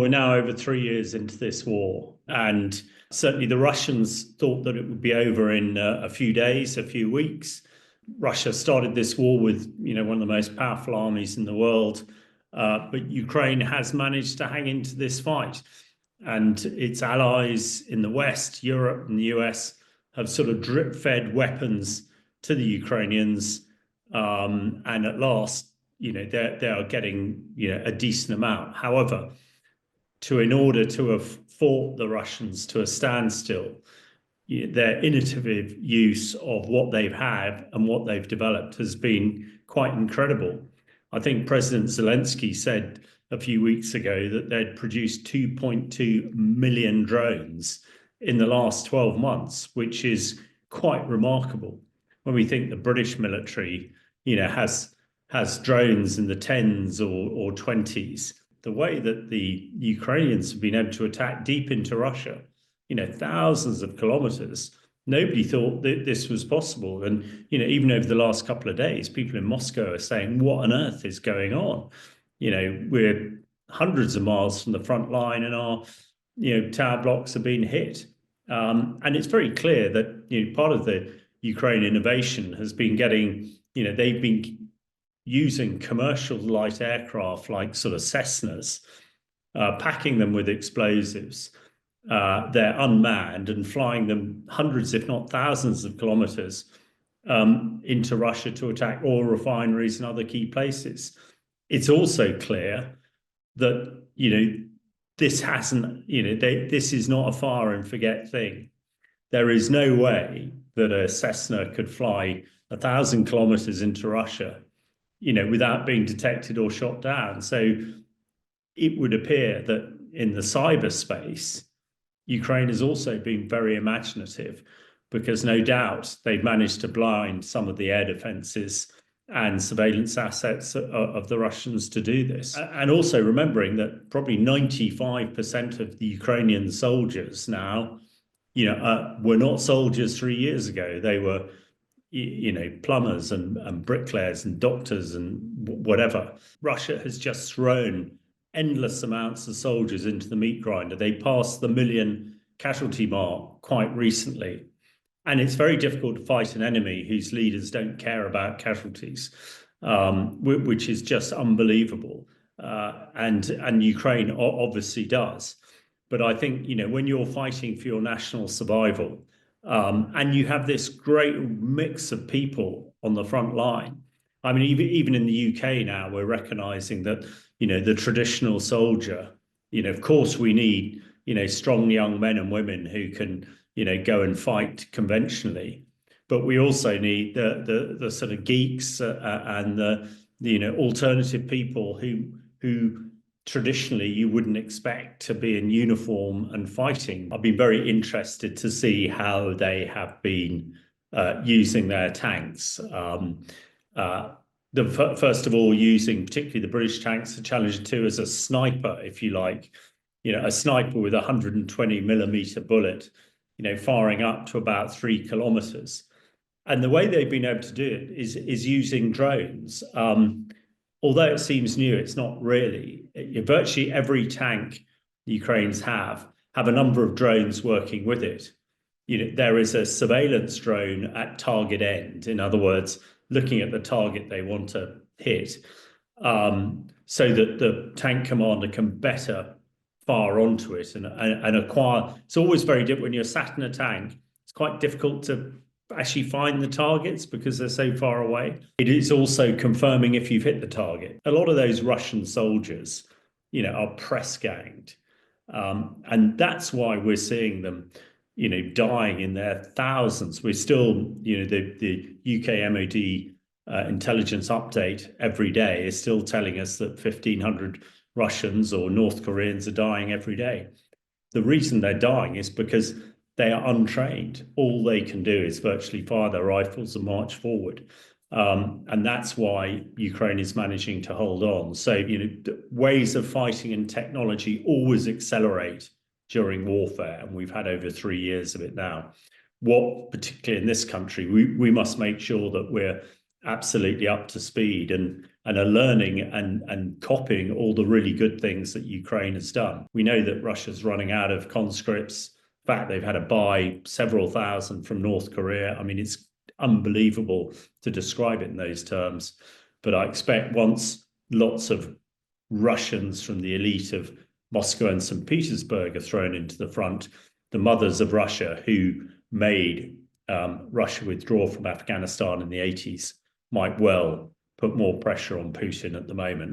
we're now over 3 years into this war, and certainly the Russians thought that it would be over in a few days, a few weeks. Russia started this war with, one of the most powerful armies in the world, but Ukraine has managed to hang into this fight, and its allies in the West, Europe and the US, have sort of drip-fed weapons to the Ukrainians, and at last, they are getting, a decent amount. However, in order to have fought the Russians to a standstill, their innovative use of what they've had and what they've developed has been quite incredible. I think President Zelensky said a few weeks ago that they'd produced 2.2 million drones in the last 12 months, which is quite remarkable when we think the British military, has drones in the 10s or 20s. The way that the Ukrainians have been able to attack deep into Russia, thousands of kilometers, nobody thought that this was possible. And, even over the last couple of days, people in Moscow are saying, what on earth is going on? We're hundreds of miles from the front line and our, tower blocks are being hit. And it's very clear that, part of the Ukraine innovation has been getting, they've been using commercial light aircraft like sort of Cessnas, packing them with explosives. They're unmanned and flying them hundreds, if not thousands of kilometers into Russia to attack oil refineries and other key places. It's also clear that, this hasn't, this is not a fire and forget thing. There is no way that a Cessna could fly 1,000 kilometers into Russia, without being detected or shot down. So it would appear that in the cyberspace, Ukraine has also been very imaginative, because no doubt they've managed to blind some of the air defenses and surveillance assets of the Russians to do this. And also remembering that probably 95% of the Ukrainian soldiers now, were not soldiers 3 years ago. They were, plumbers and bricklayers and doctors and whatever. Russia has just thrown endless amounts of soldiers into the meat grinder. They passed the 1 million casualty mark quite recently. And it's very difficult to fight an enemy whose leaders don't care about casualties, which is just unbelievable. And Ukraine obviously does. But I think, when you're fighting for your national survival, and you have this great mix of people on the front line. I mean, even in the UK now, we're recognizing that, the traditional soldier, of course we need, strong young men and women who can, go and fight conventionally. But we also need the sort of geeks and the, alternative people who traditionally you wouldn't expect to be in uniform and fighting. I've been very interested to see how they have been using their tanks. First of all, using particularly the British tanks, the Challenger 2, as a sniper, if you like, a sniper with a 120 millimeter bullet, firing up to about 3 kilometers. And the way they've been able to do it is using drones. Although it seems new, it's not really. Virtually every tank the Ukrainians have a number of drones working with it. There is a surveillance drone at target end, in other words, looking at the target they want to hit, so that the tank commander can better fire onto it and acquire. It's always very different when you're sat in a tank. It's quite difficult to actually find the targets because they're so far away. It is also confirming if you've hit the target. A lot of those Russian soldiers, are press ganged. And that's why we're seeing them, dying in their thousands. We're still, the UK MOD intelligence update every day is still telling us that 1,500 Russians or North Koreans are dying every day. The reason they're dying is because they are untrained. All they can do is virtually fire their rifles and march forward. And that's why Ukraine is managing to hold on. So, ways of fighting and technology always accelerate during warfare. And we've had over 3 years of it now. What, particularly in this country, we must make sure that we're absolutely up to speed and are learning and copying all the really good things that Ukraine has done. We know that Russia's running out of conscripts. In fact, they've had to buy several thousand from North Korea. I mean, it's unbelievable to describe it in those terms. But I expect once lots of Russians from the elite of Moscow and St. Petersburg are thrown into the front, the mothers of Russia who made Russia withdraw from Afghanistan in the 80s might well put more pressure on Putin at the moment.